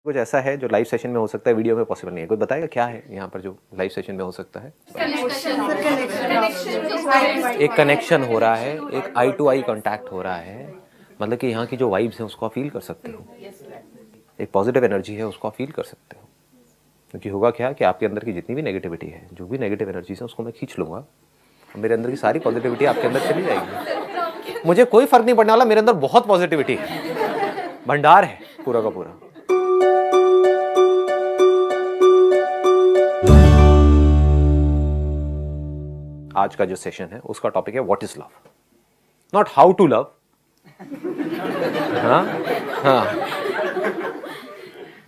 कुछ ऐसा है जो लाइव सेशन में हो सकता है, वीडियो में पॉसिबल नहीं है। कोई बताएगा क्या है यहाँ पर जो लाइव सेशन में हो सकता है? एक कनेक्शन हो रहा है, एक आई टू आई कांटेक्ट हो रहा है, मतलब कि यहाँ की जो वाइब्स हैं उसको आप फील कर सकते हो, एक पॉजिटिव एनर्जी है उसको आप फील कर सकते हो। क्योंकि होगा क्या कि आपके अंदर की जितनी भी नेगेटिविटी है, जो भी नेगेटिव एनर्जीज है उसको मैं खींच लूँगा और मेरे अंदर की सारी पॉजिटिविटी आपके अंदर चली जाएगी। मुझे कोई फर्क नहीं पड़ने वाला, मेरे अंदर बहुत पॉजिटिविटी है, भंडार है पूरा का पूरा। आज का जो सेशन है उसका टॉपिक है what is love, not how to love.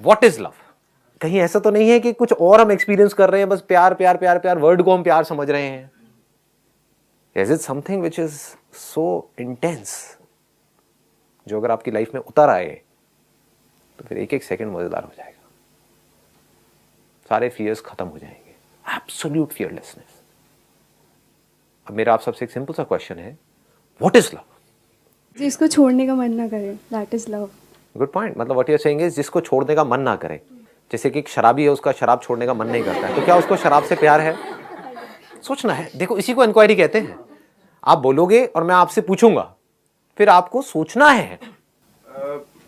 What is love. कहीं ऐसा तो नहीं है कि कुछ और हम एक्सपीरियंस कर रहे हैं, बस प्यार प्यार प्यार प्यार, वर्ड को हम प्यार समझ रहे हैं। Is it something which is so intense, जो अगर आपकी लाइफ में उतर आए तो फिर एक एक सेकंड मजेदार हो जाएगा, सारे फियर्स खत्म हो जाएंगे, एब्सोल्यूट फियरलेसनेस। अब मेरा आप सबसे एक सिंपल सा क्वेश्चन है, व्हाट इज लव? जिसको छोड़ने का मन ना करे, that is love. Good point. मतलब what you are saying is जिसको छोड़ने का मन ना करे। जैसे कि एक शराबी है, उसका शराब छोड़ने का मन नहीं करता है, तो क्या उसको शराब से प्यार है? सोचना है। देखो, इसी को इंक्वायरी कहते हैं। आप बोलोगे और मैं आपसे पूछूंगा, फिर आपको सोचना है।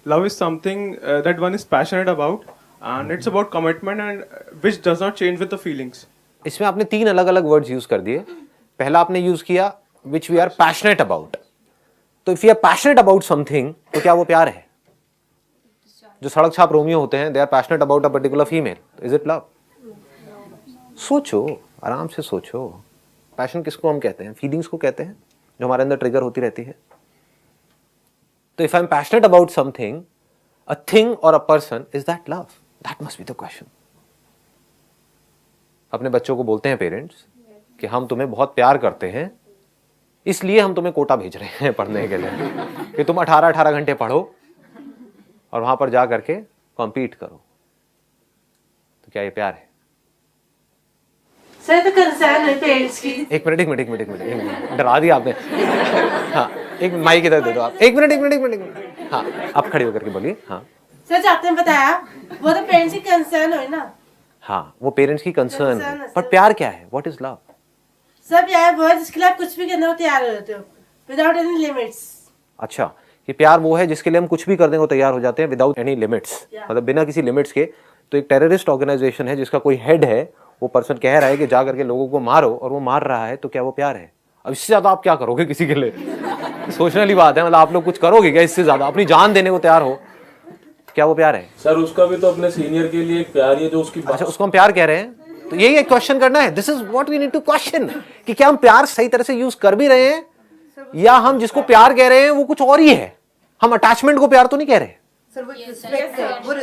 Love is something that one is passionate about, and it's about commitment and which does not change with the feelings. इसमें आपने 3 अलग अलग वर्ड्स यूज कर दिए। पहला आपने यूज किया which we are passionate about. तो if you are passionate about something, तो क्या वो प्यार है? जो सड़क छाप रोमियो होते हैं, they are passionate about a particular female, is it love? सोचो, आराम से सोचो। पैशन किसको हम कहते हैं? फीलिंग्स को कहते हैं, जो हमारे अंदर ट्रिगर होती रहती है। तो if I am passionate about something, a thing और a person, is that love? That must be the question. अपने बच्चों को बोलते हैं पेरेंट्स कि हम तुम्हें बहुत प्यार करते हैं, इसलिए हम तुम्हें कोटा भेज रहे हैं पढ़ने के लिए, कि तुम 18-18 घंटे पढ़ो और वहां पर जा करके कॉम्पीट करो। तो क्या ये प्यार है? सर, तो कंसर्न है पेरेंट्स की। एक मिनट, डरा दिया आपने। हाँ, एक माइक इधर दे दो आप। एक मिनट। हाँ, आप खड़े होकर के बोलिए। हाँ सर, आपने बताया वो तो पेरेंट्स की कंसर्न हो ना। हाँ, वो पेरेंट्स की कंसर्न है, पर प्यार क्या है? What is love? सब यार वो है जिसके लिए आप कुछ भी करने को तैयार हो जाते हो, विदाउट एनी लिमिट्स। अच्छा, ये प्यार वो है जिसके लिए हम कुछ भी करने को तैयार हो जाते हैं विदाउट एनी लिमिट्स, मतलब बिना किसी लिमिट्स के। तो एक टेररिस्ट ऑर्गेनाइजेशन है जिसका कोई हेड है, वो पर्सन कह रहा है कि जा करके लोगों को मारो, और वो मार रहा है, तो क्या वो प्यार है? अब इससे ज्यादा आप क्या करोगे किसी के लिए? सोचने वाली बात है। मतलब आप लोग कुछ करोगे क्या इससे ज्यादा? अपनी जान देने को तैयार हो, क्या वो प्यार है? सर, उसका भी तो अपने सीनियर के लिए एक प्यार है जो उसकी। अच्छा, उसको हम प्यार कह रहे हैं, तो यही एक क्वेश्चन करना है। This is what we need to question, कि क्या हम प्यार सही तरह से यूज कर भी रहे हैं, या हम जिसको प्यार कह रहे हैं वो कुछ और ही है। हम अटैचमेंट को प्यार तो नहीं कह रहे।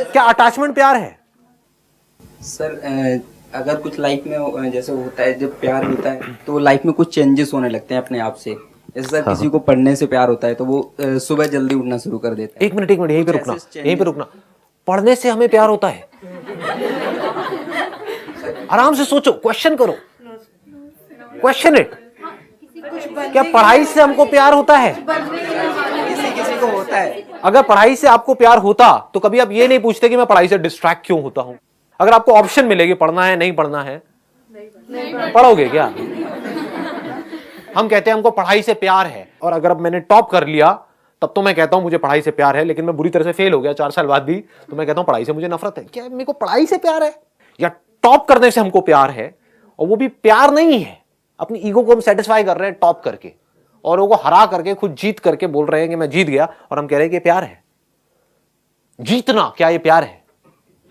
क्या अटैचमेंट प्यार है? सर, अगर कुछ लाइफ में जैसे होता है, जब प्यार होता है तो लाइफ में कुछ चेंजेस होने लगते हैं अपने आप से। जैसे सर, किसी को पढ़ने से प्यार होता है तो वो सुबह जल्दी उठना शुरू कर देता है। एक मिनट, यहीं पे रुकना। पढ़ने से हमें प्यार होता है? आराम से सोचो, क्वेश्चन करो, क्वेश्चन इट। क्या पढ़ाई से हमको प्यार होता है? किसी को होता है। अगर पढ़ाई से आपको प्यार होता तो कभी आप ये नहीं पूछते कि मैं पढ़ाई से डिस्ट्रैक्ट क्यों होता हूं। अगर आपको ऑप्शन मिलेगी पढ़ना है नहीं पढ़ना है, पढ़ोगे क्या? हम कहते हैं हमको पढ़ाई से प्यार है, और अगर अब मैंने टॉप कर लिया तब तो मैं कहता हूं मुझे पढ़ाई से प्यार है, लेकिन मैं बुरी तरह से फेल हो गया 4 साल बाद भी, तो मैं कहता हूं पढ़ाई से मुझे नफरत है। क्या मेरे को पढ़ाई से प्यार है? या टॉप करने से हमको प्यार है, और वो भी प्यार नहीं है, अपनी ईगो को हम सेटिस्फाई कर रहे हैं टॉप करके, और वो हरा करके, खुद जीत करके बोल रहे हैं कि मैं जीत गया, और हम कह रहे हैं कि प्यार है। जीतना, क्या ये प्यार है?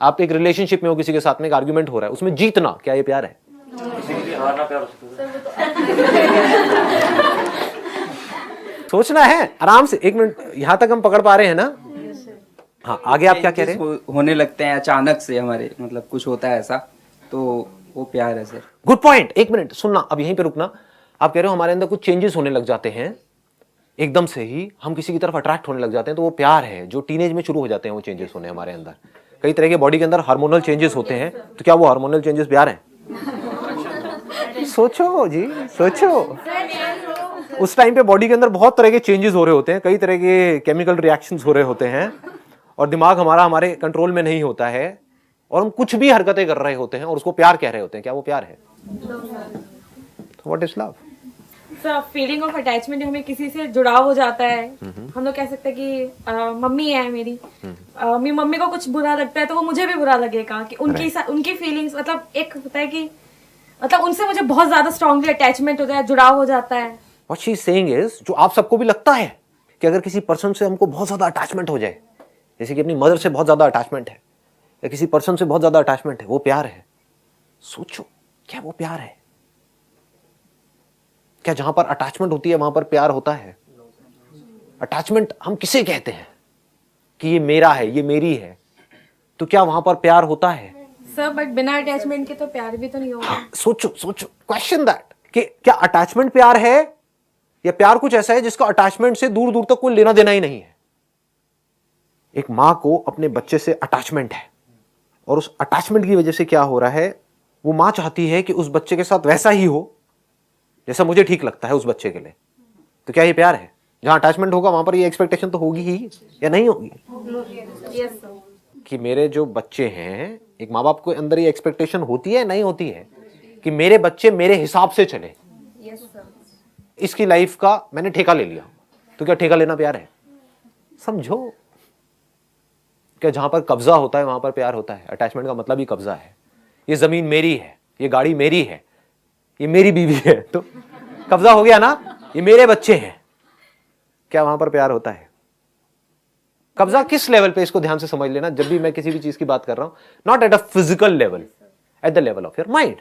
आप एक रिलेशनशिप में हो, किसी के साथ में एक आर्गुमेंट हो रहा है, उसमें जीतना, क्या ये प्यार है? सोचना है आराम से। 1 मिनट, यहां तक हम पकड़ पा रहे हैं ना? हाँ, आगे आप क्या कह रहे हैं? होने लगते हैं अचानक से, हमारे मतलब कुछ होता है ऐसा, तो वो प्यार है सर। Good point. 1 मिनट सुनना, अब यहीं पे रुकना। आप कह रहे हो हमारे अंदर कुछ चेंजेस होने लग जाते हैं, एकदम से ही हम किसी की तरफ अट्रैक्ट होने लग जाते हैं, तो वो प्यार है। जो टीनेज में शुरू हो जाते हैं वो चेंजेस होने हमारे अंदर, कई तरह के बॉडी के अंदर हार्मोनल चेंजेस होते हैं, तो क्या वो हार्मोनल चेंजेस प्यार हैं? सोचो जी, सोचो। उस टाइम पे बॉडी के अंदर बहुत तरह के चेंजेस हो रहे होते हैं, कई तरह के केमिकल रिएक्शंस हो रहे होते हैं, और दिमाग हमारा हमारे कंट्रोल में नहीं होता है और हम कुछ भी हरकतें कर रहे होते हैं और उसको प्यार कह रहे होते हैं, क्या वो प्यार है? What is love? Feeling of attachment, हमें किसी से जुड़ाव हो जाता है। हम लोग कह सकते हैं कि मम्मी है मेरी, मेरी मम्मी को कुछ बुरा लगता है तो वो मुझे भी बुरा लगेगा कि उनकी फीलिंग्स, मतलब एक होता है कि मतलब उनसे मुझे बहुत ज्यादा स्ट्रांगली अटैचमेंट होता है, जुड़ाव हो जाता है। What she is saying is, जो आप सबको भी लगता है कि अगर किसी पर्सन से हमको बहुत ज्यादा अटैचमेंट हो जाए, जैसे कि अपनी मदर से बहुत ज्यादा अटैचमेंट है या किसी पर्सन से बहुत ज्यादा अटैचमेंट है, वो प्यार है। सोचो, क्या वो प्यार है? क्या जहां पर अटैचमेंट होती है वहां पर प्यार होता है? अटैचमेंट हम किसे कहते हैं कि ये मेरा है, ये मेरी है, तो क्या वहां पर प्यार होता है? सर बट बिना अटैचमेंट के तो प्यार भी तो नहीं होगा। सोचो सोचो, क्वेश्चन दैट कि क्या अटैचमेंट प्यार है या प्यार कुछ ऐसा है जिसका अटैचमेंट से दूर दूर तक कोई लेना देना ही नहीं है? एक मां को अपने बच्चे से अटैचमेंट है और उस अटैचमेंट की वजह से क्या हो रहा है, वो मां चाहती है कि उस बच्चे के साथ वैसा ही हो जैसा मुझे ठीक लगता है उस बच्चे के लिए। तो क्या ये प्यार है? जहां अटैचमेंट होगा वहां पर ये एक्सपेक्टेशन तो होगी ही या नहीं होगी? Yes sir. कि मेरे जो बच्चे हैं, एक माँ बाप के अंदर ये एक्सपेक्टेशन होती है नहीं होती है कि मेरे बच्चे मेरे हिसाब से चले। Yes sir. इसकी लाइफ का मैंने ठेका ले लिया, तो क्या ठेका लेना प्यार है? समझो, क्या जहां पर कब्जा होता है वहां पर प्यार होता है? अटैचमेंट का मतलब ही कब्जा है। ये जमीन मेरी है, ये गाड़ी मेरी है, ये मेरी बीवी है, तो कब्जा हो गया ना, ये मेरे बच्चे हैं। क्या वहां पर प्यार होता है? कब्जा किस लेवल पे, इसको ध्यान से समझ लेना जब भी मैं किसी भी चीज की बात कर रहा हूं, not at a physical level, at the level of your mind.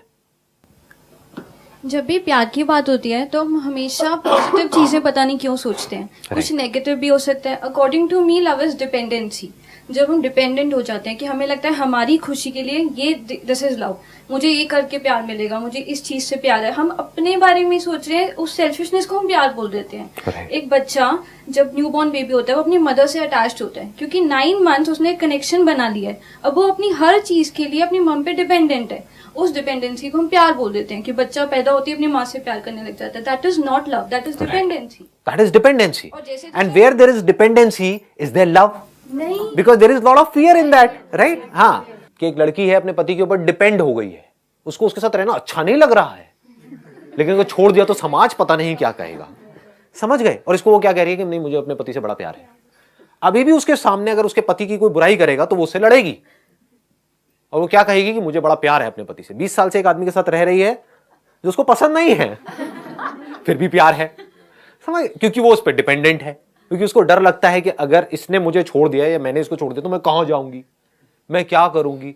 जब भी प्यार की बात होती है तो हम हमेशा पॉजिटिव चीजें पता नहीं क्यों सोचते हैं, कुछ नेगेटिव भी हो सकता है। According to me love is dependency. जब हम डिपेंडेंट हो जाते हैं कि हमें लगता है हमारी खुशी के लिए ये दिस इज लव, मुझे ये करके प्यार मिलेगा, मुझे इस चीज से प्यार है, हम अपने बारे में सोच रहे हैं, उस सेल्फिशनेस को हम प्यार बोल देते हैं। एक बच्चा जब न्यूबॉर्न बेबी होता है वो अपनी मदर से अटैच्ड होता है क्योंकि 9 मंथ्स उसने कनेक्शन बना लिया है। अब वो अपनी हर चीज के लिए अपनी मम पे डिपेंडेंट है। उस डिपेंडेंसी को हम प्यार बोल देते हैं कि बच्चा पैदा होती है अपनी माँ से प्यार करने लग जाता है। That is not love, that is dependency. That is dependency. और जैसे and where there is dependency is there love? नहीं, because there is lot of fear in that, right? हाँ, कि एक लड़की है अपने पति के ऊपर डिपेंड हो गई है, उसको उसके साथ रहना अच्छा नहीं लग रहा है, लेकिन अगर छोड़ दिया तो समाज पता नहीं क्या कहेगा। समझ गए? और इसको वो क्या कह रही है कि नहीं, मुझे अपने पति से बड़ा प्यार है। अभी भी उसके सामने अगर उसके पति की कोई बुराई करेगा तो वो उससे लड़ेगी और वो क्या कहेगी कि मुझे बड़ा प्यार है अपने पति से। 20 साल से एक आदमी के साथ रह रही है जो उसको पसंद नहीं है, फिर भी प्यार है। समझ? क्योंकि वो उस पर डिपेंडेंट है, क्योंकि उसको डर लगता है कि अगर इसने मुझे छोड़ दिया या मैंने इसको छोड़ दिया तो मैं कहां जाऊंगी, मैं क्या करूंगी।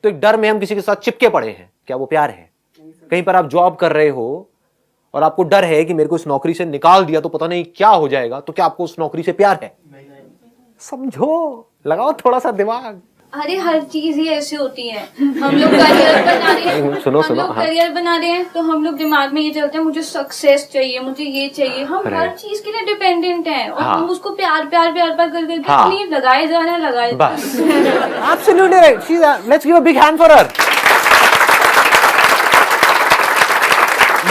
तो एक डर में हम किसी के साथ चिपके पड़े हैं। क्या वो प्यार है? कहीं पर आप जॉब कर रहे हो और आपको डर है कि मेरे को इस नौकरी से निकाल दिया तो पता नहीं क्या हो जाएगा, तो क्या आपको उस नौकरी से प्यार है? समझो, लगाओ थोड़ा सा दिमाग। अरे हर चीज ही ऐसी होती है। हम लोग करियर बना रहे हैं, सुनो, हम लोग करियर बना रहे हैं तो हम लोग दिमाग में ये चलते हैं मुझे सक्सेस चाहिए, मुझे ये चाहिए। हम हर चीज के लिए डिपेंडेंट हैं और हम उसको प्यार प्यार प्यार प्यार कर करके प्लीज लगाए जा रहे हैं, लगाए। बस, absolutely right. She is, let's give a big hand for her.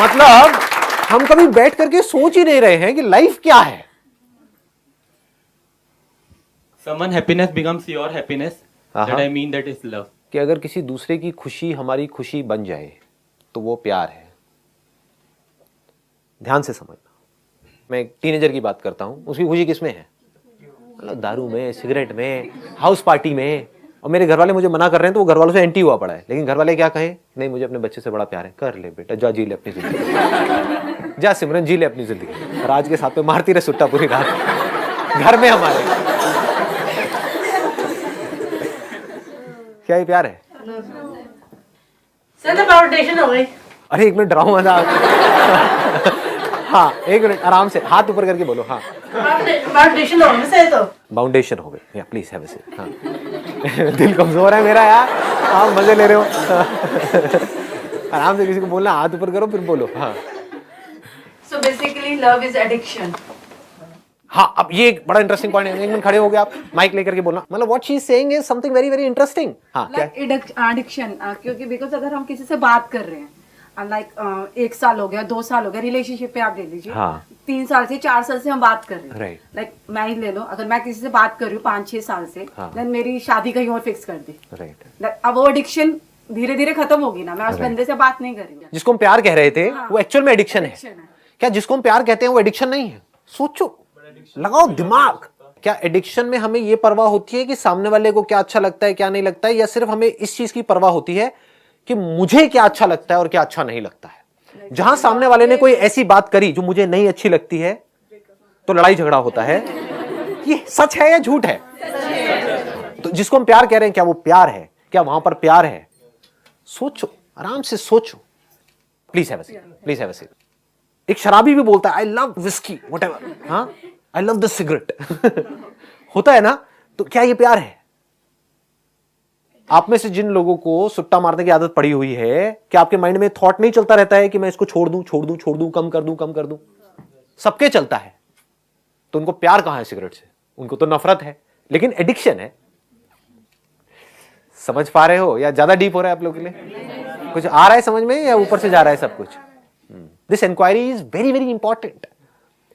मतलब हम कभी बैठ करके सोच ही नहीं रहे हैं कि लाइफ क्या है। Someone happiness becomes your happiness. That I mean that is love. कि अगर किसी दूसरे की खुशी हमारी खुशी बन जाए तो वो प्यार है। ध्यान से समझना, मैं एक टीनेजर की बात करता हूं, उसकी खुशी किसमें है? मतलब दारू में, सिगरेट में, हाउस पार्टी में। और मेरे घर वाले मुझे मना कर रहे हैं तो वो घर वालों से एंटी हुआ पड़ा है, लेकिन घर वाले क्या कहें? नहीं, मुझे अपने बच्चे से बड़ा प्यार है। कर ले बेटा, जा जी ले अपनी जिंदगी, जा सिमरन जी ले अपनी जिंदगी। राज के साथ में मारती रहे सुट्टा पूरी रात घर में हमारे। क्या ये प्यार है? सर बाउंडेशन हो गई। अरे एक मिनट, डराओ मजाक। हाँ, एक मिनट, आराम से हाथ ऊपर करके बोलो। हाँ, बाउंडेशन हो गई सही तो। बाउंडेशन हो गई। या प्लीज हैव अ सीट। हाँ दिल कमजोर है मेरा यार, आप मजे ले रहे हो। आराम से किसी को बोलना, हाथ ऊपर करो फिर बोलो। हाँ, So basically love is addiction. हाँ, अब ये एक बड़ा इंटरेस्टिंग पॉइंट है। एक मिनट खड़े हो गए आप, माइक लेकर के बोलना। मतलब what she is saying is something very very interesting. हाँ, क्या एडिक्शन, क्योंकि बिकॉज अगर हम किसी से बात कर रहे हैं, लाइक 1 साल हो गया, 2 साल हो गया, रिलेशनशिप पे आप ले लीजिए, हाँ। 3 साल से 4 साल से हम बात कर रहे हैं, Right. लाइक मैं ही ले लो, अगर मैं किसी से बात कर रही हूँ 5-6 साल से, हाँ। देन मेरी शादी कहीं और फिक्स कर दी, राइट। अब वो एडिक्शन धीरे धीरे खत्म होगी ना, मैं उस बंदे से बात नहीं करेंगे। जिसको हम प्यार कह रहे थे वो एक्चुअल में एडिक्शन है। Addiction है। क्या जिसको हम प्यार कहते हैं वो एडिक्शन नहीं है? सोचो, लगाओ दिमाग। क्या एडिक्शन में हमें ये परवाह होती है कि सामने वाले को क्या अच्छा लगता है क्या नहीं लगता है, या सिर्फ हमें इस चीज की परवाह होती है कि मुझे क्या अच्छा लगता है और क्या अच्छा नहीं लगता है? जहां सामने वाले ने कोई ऐसी बात करी जो मुझे नहीं अच्छी लगती है तो लड़ाई झगड़ा होता है। ये सच है या झूठ है? तो जिसको हम प्यार कह रहे हैं क्या वो प्यार है? क्या वहां पर प्यार है? सोचो, आराम से सोचो। Please have a seat, please have a seat. एक शराबी भी बोलता है आई लव विस्की व्हाटएवर, हाँ, आई लव द सिगरेट। होता है ना? तो क्या ये प्यार है? आप में से जिन लोगों को सुट्टा मारने की आदत पड़ी हुई है, क्या आपके माइंड में थॉट नहीं चलता रहता है कि मैं इसको छोड़ दूं, छोड़ दूं, छोड़ दूं, कम कर दूं, कम कर दूं? सबके चलता है। तो उनको प्यार कहां है सिगरेट से? उनको तो नफरत है, लेकिन एडिक्शन है। समझ पा रहे हो या ज्यादा डीप हो रहा है आप लोगों के लिए? कुछ आ रहा है समझ में या ऊपर से जा रहा है सब कुछ? This inquiry is very very important,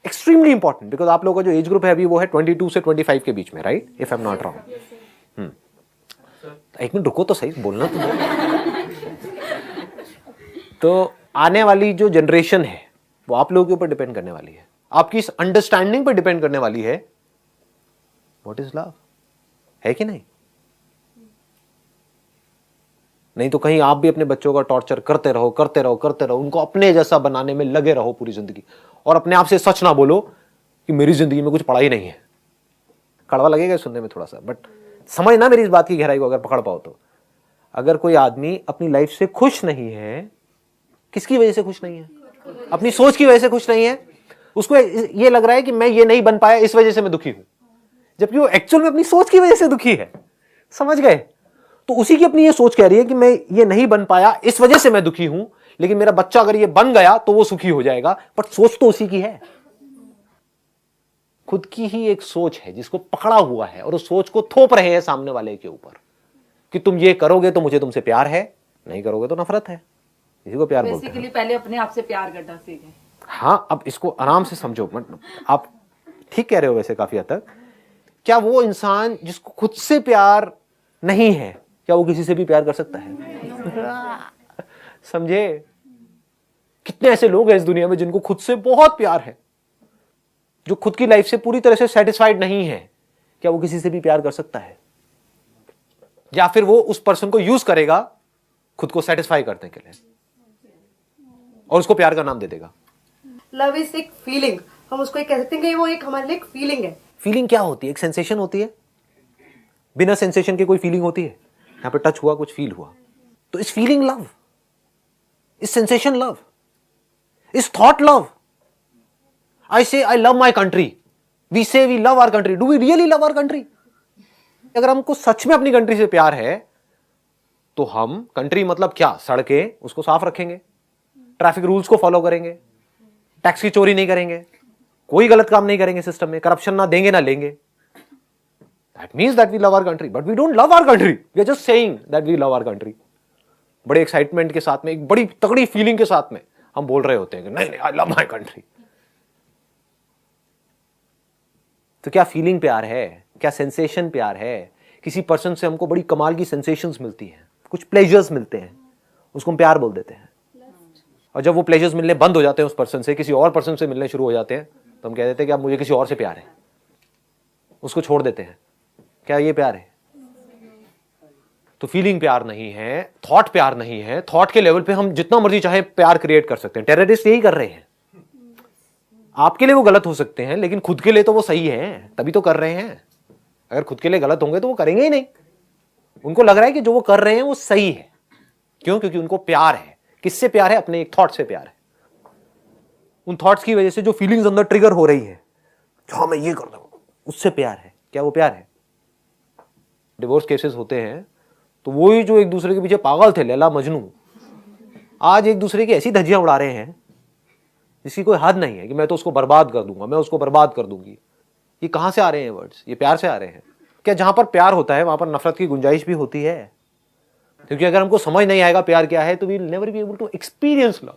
extremely important, because आप लोगों का जो एज ग्रुप है अभी वो है 22 से 25 के बीच में, right? If I am not wrong. एक मिनट रुको तो सही, बोलना तो तो आने वाली जो जनरेशन है वो आप लोगों के ऊपर डिपेंड करने वाली है, आपकी इस अंडरस्टैंडिंग पर डिपेंड करने वाली है व्हाट इज लव, है कि नहीं? नहीं तो कहीं आप भी अपने बच्चों का टॉर्चर करते रहो, करते रहो, करते रहो, उनको अपने जैसा बनाने में लगे रहो पूरी जिंदगी, और अपने आप से सच ना बोलो कि मेरी जिंदगी में कुछ पड़ा ही नहीं है। कड़वा लगेगा सुनने में थोड़ा सा, बट समझना मेरी इस बात की गहराई को अगर पकड़ पाओ तो। अगर कोई आदमी अपनी लाइफ से खुश नहीं है, किसकी वजह से खुश नहीं है? अपनी सोच की वजह से खुश नहीं है। उसको ये लग रहा है कि मैं ये नहीं बन पाया इस वजह से मैं दुखी हूं, जबकि वो एक्चुअल में अपनी सोच की वजह से दुखी है। समझ गए? तो उसी की अपनी ये सोच कह रही है कि मैं ये नहीं बन पाया इस वजह से मैं दुखी हूं, लेकिन मेरा बच्चा अगर ये बन गया तो वो सुखी हो जाएगा। बट सोच तो उसी की है, खुद की ही एक सोच है जिसको पकड़ा हुआ है, और उस सोच को थोप रहे हैं सामने वाले के ऊपर कि तुम ये करोगे तो मुझे तुमसे प्यार है, नहीं करोगे तो नफरत है। इसी को प्यार बोलते हैं। बेसिकली पहले अपने आप से प्यार करना सीखें। हाँ, अब इसको आराम से समझो। आप ठीक कह रहे हो वैसे काफी हद तक। क्या वो इंसान जिसको खुद से प्यार नहीं है, क्या वो किसी से भी प्यार कर सकता है? समझे? कितने ऐसे लोग हैं इस दुनिया में जिनको खुद से बहुत प्यार है, जो खुद की लाइफ से पूरी तरह से सेटिस्फाइड नहीं है। क्या वो किसी से भी प्यार कर सकता है? या फिर वो उस पर्सन को यूज करेगा खुद को सेटिस्फाई करने के लिए, और उसको प्यार का नाम दे देगा। लव इज एक फीलिंग, हम उसको कह सकते हैं कि वो एक हमारे लिए एक फीलिंग है। फीलिंग क्या होती है? एक सेंसेशन होती है। बिना सेंसेशन के कोई फीलिंग होती है? यहां पे टच हुआ, कुछ फील हुआ, तो इस फीलिंग लव, इस सेंसेशन लव, इस thought love. I say I love my country. We say we love our country. Do we really love our country? अगर हमको सच में अपनी कंट्री से प्यार है तो हम, कंट्री मतलब क्या, सड़कें, उसको साफ रखेंगे, ट्रैफिक रूल्स को फॉलो करेंगे, टैक्स की चोरी नहीं करेंगे, कोई गलत काम नहीं करेंगे सिस्टम में, करप्शन ना देंगे ना लेंगे। That means that we love our country, but we don't love our country. We are just saying that we love our country. बड़े एक्साइटमेंट के साथ में, एक बड़ी तगड़ी फीलिंग के साथ में हम बोल रहे होते हैं कि नहीं नहीं, I love my country. तो क्या फीलिंग प्यार है? क्या सेंसेशन प्यार है? किसी पर्सन से हमको बड़ी कमाल की सेंसेशंस मिलती हैं, कुछ प्लेजर्स मिलते हैं, उसको हम प्यार बोल देते हैं। और जब वो प्लेजर्स मिलने बंद हो जाते हैं उस पर्सन से, किसी और पर्सन से मिलने शुरू हो जाते हैं, तो हम कह देते हैं कि अब मुझे किसी और से प्यार है, उसको छोड़ देते हैं। क्या ये प्यार है? तो फीलिंग प्यार नहीं है, थॉट प्यार नहीं है। थॉट के लेवल पे हम जितना मर्जी चाहे प्यार क्रिएट कर सकते हैं। टेररिस्ट यही कर रहे हैं। आपके लिए वो गलत हो सकते हैं, लेकिन खुद के लिए तो वो सही है, तभी तो कर रहे हैं। अगर खुद के लिए गलत होंगे तो वो करेंगे ही नहीं। उनको लग रहा है कि जो वो कर रहे हैं वो सही है। क्यों? क्योंकि उनको प्यार है। किससे प्यार है? अपने एक थॉट से प्यार है। उन थॉट्स की वजह से जो फीलिंग्स अंदर ट्रिगर हो रही है, हाँ मैं ये कर रहा हूं, उससे प्यार है। क्या वो प्यार है? डिवोर्स केसेस होते हैं तो वही जो एक दूसरे के पीछे पागल थे, लैला मजनू, आज एक दूसरे की ऐसी धज्जियां उड़ा रहे हैं जिसकी कोई हद नहीं है कि मैं तो उसको बर्बाद कर दूंगा, मैं उसको बर्बाद कर दूंगी। ये कहां से आ रहे हैं वर्ड्स? ये प्यार से आ रहे हैं। क्या जहां पर प्यार होता है वहां पर नफरत की गुंजाइश भी होती है? क्योंकि अगर हमको समझ नहीं आएगा प्यार क्या है तो we will never be able to experience love.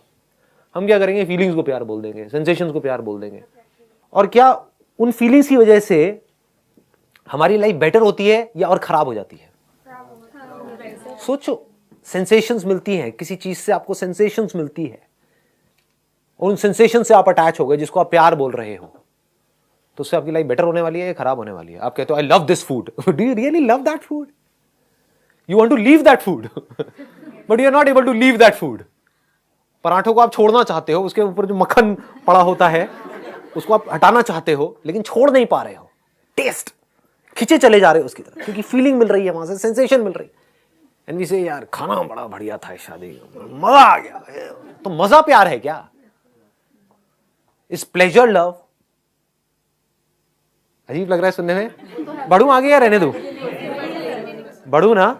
हम क्या करेंगे, फीलिंग्स को प्यार बोल देंगे, सेंसेशंस को प्यार बोल देंगे। और क्या उन फीलिंग्स की वजह से हमारी लाइफ बेटर होती है या और खराब हो जाती है? सोचो, सेंसेशंस मिलती हैं, किसी चीज से आपको सेंसेशंस मिलती है और उन सेंसेशन से आप अटैच हो गए जिसको आप प्यार बोल रहे हो, तो उससे आपकी लाइफ बेटर होने वाली है या खराब होने वाली है? आप कहते हो I love this food, do you really love that food? You want to leave that food but you are not able to leave that food. पराठों को आप छोड़ना चाहते हो, उसके ऊपर जो मक्खन पड़ा होता है उसको आप हटाना चाहते हो, लेकिन छोड़ नहीं पा रहे हो। टेस्ट खींचे चले जा रहे हो उसकी तरफ, क्योंकि फीलिंग मिल रही है वहां से, सेंसेशन मिल रही है। एंड वी से यार खाना बड़ा बढ़िया था शादी, मजा आ गया। तो मजा प्यार है क्या? इस प्लेजर लव? अजीब लग रहा है सुनने में। बढ़ू आगे या रहने दो? बढ़ू ना?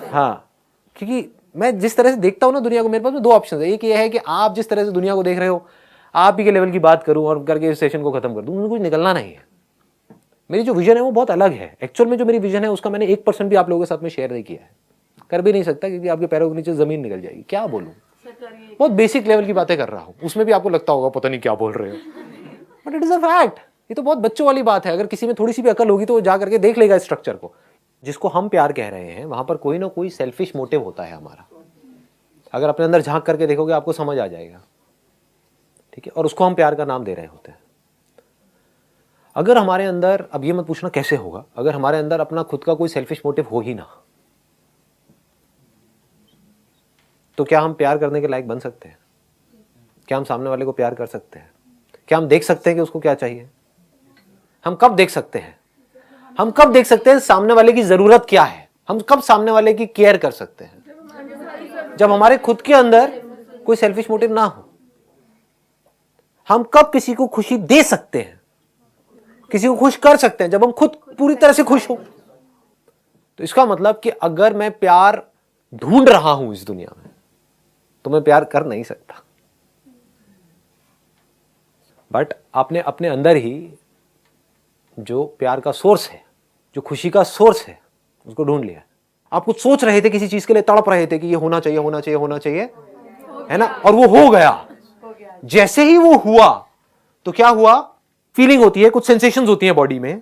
हाँ, क्योंकि मैं जिस तरह से देखता हूं ना दुनिया को, मेरे पास में दो ऑप्शन है। एक ये है कि आप जिस तरह से दुनिया को देख रहे हो आप ही के लेवल की बात करूं और करके इस सेशन को खत्म कर दूं, मुझे कुछ निकलना नहीं है। मेरी जो विजन है वो बहुत अलग है। एक्चुअल में जो मेरी विजन है उसका मैंने 1% भी आप लोगों के साथ में शेयर नहीं किया है, कर भी नहीं सकता, क्योंकि आपके पैरों के नीचे जमीन निकल जाएगी। क्या बोलूं, बहुत बेसिक लेवल की बातें कर रहा हूं, उसमें भी आपको लगता होगा पता नहीं क्या बोल रहे हो, but it is a fact. ये तो बहुत बच्चों वाली बात है। अगर किसी में थोड़ी सी भी अकल होगी तो वो जा करके देख लेगा स्ट्रक्चर को। जिसको हम प्यार कह रहे हैं वहां पर कोई ना कोई सेल्फिश मोटिव होता है हमारा। अगर अपने अंदर झांक करके देखोगे आपको समझ आ जाएगा, ठीक है? और उसको हम प्यार का नाम दे रहे होते हैं। अगर हमारे अंदर, अब ये मत पूछना कैसे होगा, अगर हमारे अंदर अपना खुद का कोई सेल्फिश मोटिव हो ही ना, तो क्या हम प्यार करने के लायक बन सकते हैं? क्या हम सामने वाले को प्यार कर सकते हैं? क्या हम देख सकते हैं कि उसको क्या चाहिए? हम कब देख सकते हैं? हम कब देख सकते हैं सामने वाले की जरूरत क्या है? हम कब सामने वाले की केयर कर सकते हैं? जब हमारे खुद के अंदर कोई सेल्फिश मोटिव ना हो। हम कब किसी को खुशी दे सकते हैं, किसी को खुश कर सकते हैं? जब हम खुद पूरी तरह से खुश हो। तो इसका मतलब कि अगर मैं प्यार ढूंढ रहा हूं इस दुनिया में तो मैं प्यार कर नहीं सकता। बट आपने अपने अंदर ही जो प्यार का सोर्स है, जो खुशी का सोर्स है, उसको ढूंढ लिया। आप कुछ सोच रहे थे, किसी चीज के लिए तड़प रहे थे कि ये होना चाहिए, होना चाहिए, होना चाहिए, है ना? और वो हो गया। जैसे ही वो हुआ तो क्या हुआ? फीलिंग होती है, कुछ सेंसेशंस होती हैं बॉडी में,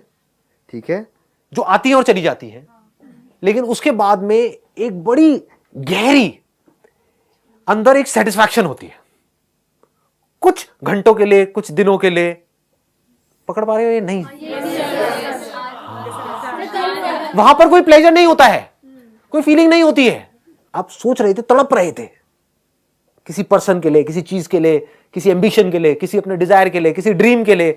ठीक है, जो आती हैं और चली जाती हैं। लेकिन उसके बाद में एक बड़ी गहरी अंदर एक सेटिस्फैक्शन होती है, कुछ घंटों के लिए, कुछ दिनों के लिए। पकड़ पा रहे हो ये? नहीं। वहां पर कोई प्लेजर नहीं होता है, कोई फीलिंग नहीं होती है। आप सोच रहे थे, तड़प रहे थे किसी पर्सन के लिए, किसी चीज के लिए, किसी एम्बिशन के लिए, किसी अपने डिजायर के लिए, किसी ड्रीम के लिए,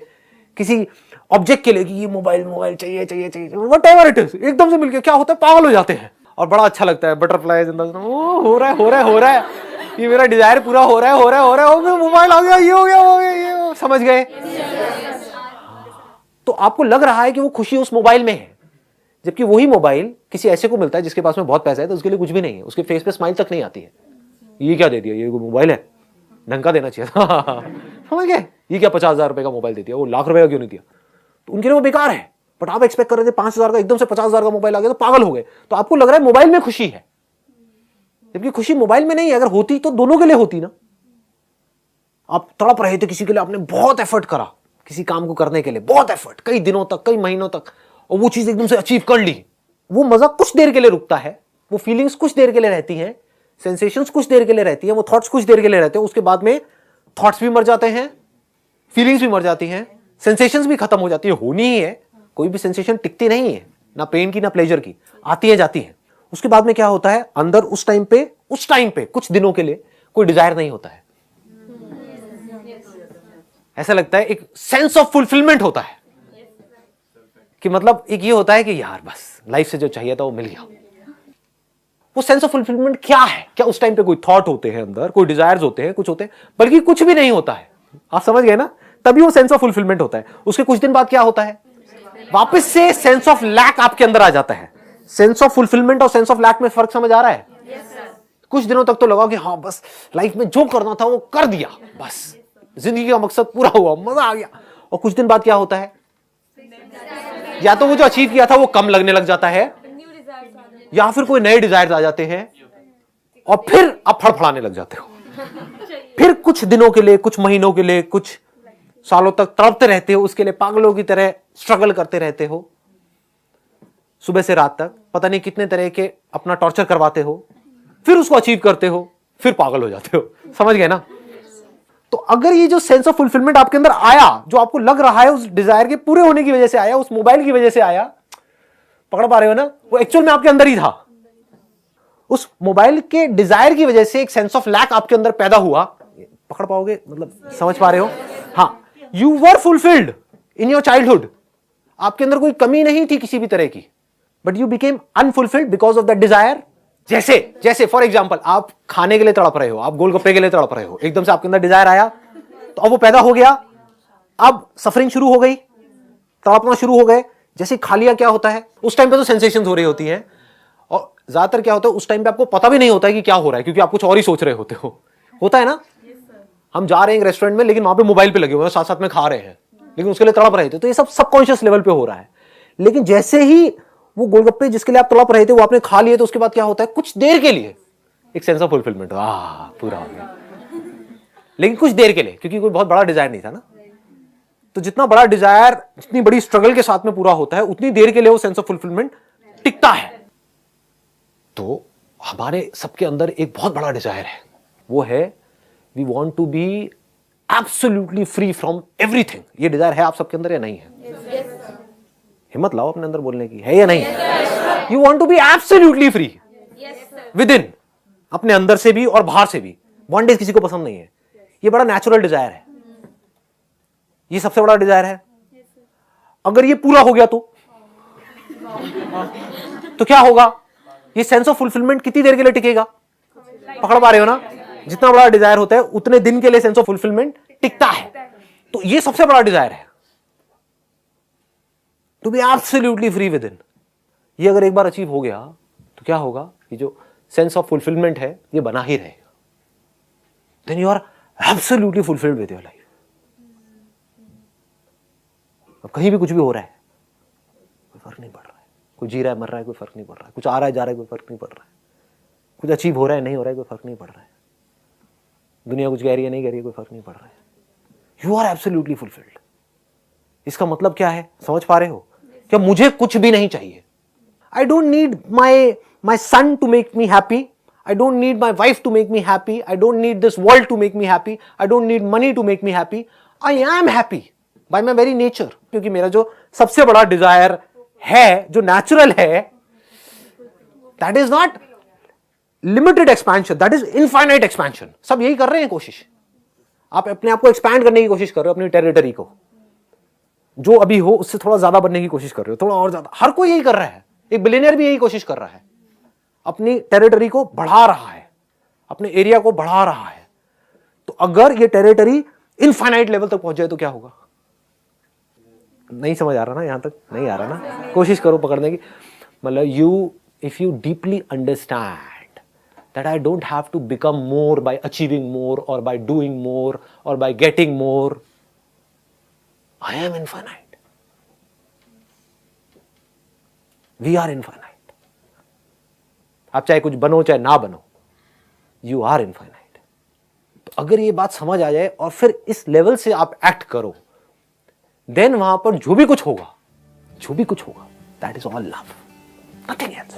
किसी ऑब्जेक्ट के लिए कि ये मोबाइल मोबाइल चाहिए चाहिए चाहिए, व्हाटएवर इट इज। एकदम से मिलके क्या होता है, पागल हो जाते हैं और बड़ा अच्छा लगता है। बटरफ्लाइज इन द हो रहा है, हो रहा है, हो रहा है, ये मेरा डिजायर पूरा हो रहा है, हो रहा है, हो रहा है, हो मोबाइल आ गया, ये हो गया, हो गया, ये समझ गए? तो आपको लग रहा है कि वो खुशी उस मोबाइल में है, जबकि वही मोबाइल किसी ऐसे को मिलता है जिसके पास में बहुत पैसा है तो उसके लिए कुछ भी नहीं है, उसके फेस पे स्माइल तक नहीं आती है। ये क्या दे दिया, ये मोबाइल है, ढंग का देना चाहिए था। समझ गए? ये क्या 50,000 रुपए का मोबाइल दे दिया, वो लाख रुपए का क्यों नहीं दिया? तो उनके लिए वो बेकार है। बट आप एक्सपेक्ट कर रहे थे 5,000 का, एकदम से 50,000 का मोबाइल आ गया तो पागल हो गए। तो आपको लग रहा है मोबाइल में खुशी है, जबकि खुशी मोबाइल में नहीं है। अगर होती तो दोनों के लिए होती ना। आप तड़प रहे थे किसी के लिए, आपने बहुत एफर्ट करा किसी काम को करने के लिए, बहुत एफर्ट, कई दिनों तक, कई महीनों तक, और वो चीज एकदम से अचीव कर ली। वो मजा कुछ देर के लिए रुकता है, वो फीलिंग्स कुछ देर के लिए रहती हैं, सेंसेशंस कुछ देर के लिए रहती है, वो थॉट्स कुछ देर के लिए रहते हैं। उसके बाद में थॉट्स भी मर जाते हैं, फीलिंग्स भी मर जाती हैं, सेंसेशंस भी खत्म हो जाती है। होनी ही है, कोई भी सेंसेशन टिकती नहीं है, ना पेन की ना प्लेजर की, आती है जाती है। उसके बाद में क्या होता है, अंदर उस टाइम पे कुछ दिनों के लिए कोई डिजायर नहीं होता है। ऐसा लगता है, एक सेंस ऑफ फुलफिलमेंट होता है कि मतलब एक ये होता है कि यार बस लाइफ से जो चाहिए था वो मिल गया। वो सेंस ऑफ फुलफिलमेंट क्या है? क्या उस टाइम पे कोई थॉट होते हैं अंदर, कोई डिजायर्स होते हैं, कुछ होते हैं, बल्कि कुछ भी नहीं होता है। आप समझ गए ना? तभी वो सेंस ऑफ फुलफिलमेंट होता है। उसके कुछ दिन बाद क्या होता है, वापस से सेंस ऑफ लैक आपके अंदर आ जाता है। सेंस ऑफ फुलफिलमेंट और सेंस ऑफ लैक में फर्क समझ आ रहा है? कुछ दिनों तक तो लगा कि हाँ बस लाइफ में जो करना था वो कर दिया, बस जिंदगी का मकसद पूरा हुआ, मजा आ गया। और कुछ दिन बाद क्या होता है, या तो वो जो अचीव किया था वो कम लगने लग जाता है, या फिर कोई नए डिजायर्स आ जाते हैं, और फिर आप फड़फड़ाने लग जाते हो, फिर कुछ दिनों के लिए, कुछ महीनों के लिए, कुछ सालों तक तड़पते रहते हो, उसके लिए पागलों की तरह स्ट्रगल करते रहते हो, सुबह से रात तक पता नहीं कितने तरह के अपना टॉर्चर करवाते हो, फिर उसको अचीव करते हो, फिर पागल हो जाते हो। समझ गए ना? तो अगर ये जो सेंस ऑफ फुलफिलमेंट आपके अंदर आया, जो आपको लग रहा है उस डिजायर के पूरे होने की वजह से आया, उस मोबाइल की वजह से आया, पकड़ पा रहे हो ना? वो एक्चुअल में आपके अंदर ही था। उस मोबाइल के डिजायर की वजह से एक सेंस ऑफ लैक आपके अंदर पैदा हुआ। पकड़ पाओगे? मतलब समझ पा रहे हो? हाँ, you were fulfilled in your childhood, आपके अंदर कोई कमी नहीं थी किसी भी तरह की, but you became unfulfilled because of that desire. जैसे फॉर एग्जाम्पल, आप खाने के लिए तड़प रहे हो, आप गोलगप्पे के लिए तड़प रहे हो, एकदम से आपके अंदर डिजायर आया, तो अब वो पैदा हो गया, अब सफरिंग शुरू हो गई, तड़पना शुरू हो गए। जैसे खा लिया, क्या होता है उस टाइम पे? तो सेंसेशंस हो रही होती हैं, और ज्यादातर क्या होता है उस टाइम पे आपको पता भी नहीं होता है कि क्या हो रहा है, क्योंकि आप कुछ और ही सोच रहे होते हो। होता है ना? हम जा रहे हैं एक रेस्टोरेंट में, लेकिन वहां पे मोबाइल पे लगे हुए हैं, साथ साथ में खा रहे हैं, लेकिन उसके लिए तड़प रहे थे। तो ये सब सबकॉन्शियस लेवल पे हो रहा है। लेकिन जैसे ही वो गोलगप्पे जिसके लिए आप तड़प रहे थे वो आपने खा लिए, तो उसके बाद क्या होता है? कुछ देर के लिए एक सेंस ऑफ फुलफिलमेंट, पूरा हो गया, लेकिन कुछ देर के लिए, क्योंकि कोई बहुत बड़ा डिजायर नहीं था ना। तो जितना बड़ा डिजायर, जितनी बड़ी स्ट्रगल के साथ में पूरा होता है, उतनी देर के लिए वो सेंस ऑफ फुलफिलमेंट टिकता है। तो हमारे सबके अंदर एक बहुत बड़ा डिजायर है, वो है we want to be absolutely free from everything. ये डिजायर है आप सबके अंदर या नहीं है? हिम्मत लाओ अपने अंदर बोलने की, है या नहीं? You want to be absolutely free within, अपने अंदर से भी और बाहर से भी। बॉन्डेज किसी को पसंद नहीं है, ये बड़ा नेचुरल डिजायर है, ये सबसे बड़ा डिजायर है। अगर ये पूरा हो गया तो क्या होगा? ये सेंस ऑफ फुलफिलमेंट कितनी देर के लिए टिकेगा? पकड़ पा रहे हो ना? जितना बड़ा डिजायर होता है उतने दिन के लिए सेंस ऑफ फुलफिलमेंट टिकता है। तो ये सबसे बड़ा डिजायर है, to be absolutely free within. ये अगर एक बार अचीव हो गया तो क्या होगा? ये जो सेंस ऑफ फुलफिलमेंट है ये बना ही रहेगा। Then you are absolutely fulfilled with your life. अब कहीं भी कुछ भी हो रहा है, कोई फर्क नहीं पड़ रहा है, कोई जी रहा है मर रहा है, कोई फर्क नहीं पड़ रहा है, कुछ आ रहा है जा रहा है, कोई फर्क नहीं पड़ रहा है, कुछ अचीव हो रहा है नहीं हो रहा है, कोई फर्क नहीं पड़ रहा है, दुनिया कुछ कह रही है नहीं कह रही है, कोई फर्क नहीं पड़ रहा है। You are absolutely fulfilled. इसका मतलब क्या है? समझ पा रहे हो? क्या मुझे कुछ भी नहीं चाहिए। I don't need my son to make me happy, I don't need my wife to make me happy, I don't need this world to make me happy, I don't need money to make me happy, I am happy by my very nature। क्योंकि मेरा जो सबसे बड़ा desire है, जो natural है, that is not limited expansion, that is infinite expansion। सब यही कर रहे हैं कोशिश, आप अपने आप को एक्सपैंड करने की कोशिश कर रहे हो, अपनी टेरिटरी को, जो अभी हो उससे थोड़ा ज्यादा बनने की कोशिश कर रहे हो, थोड़ा और ज्यादा। हर कोई यही कर रहा है, एक बिलियनियर भी यही कोशिश कर रहा है, अपनी टेरिटरी को बढ़ा रहा है, अपने एरिया को बढ़ा रहा है। तो अगर ये टेरिटरी इनफाइनाइट लेवल तक पहुंच जाए तो क्या होगा? नहीं समझ आ रहा ना? यहां तक नहीं आ रहा ना? कोशिश करो पकड़ने की। मतलब if you deeply understand that I don't have to become more by achieving more और बाय डूइंग मोर और by getting more, I am infinite, we are infinite. आप चाहे कुछ बनो चाहे ना बनो, यू आर इनफाइनाइट। तो अगर ये बात समझ आ जाए और फिर इस लेवल से आप एक्ट करो, देन वहां पर जो भी कुछ होगा, that is all love, nothing else.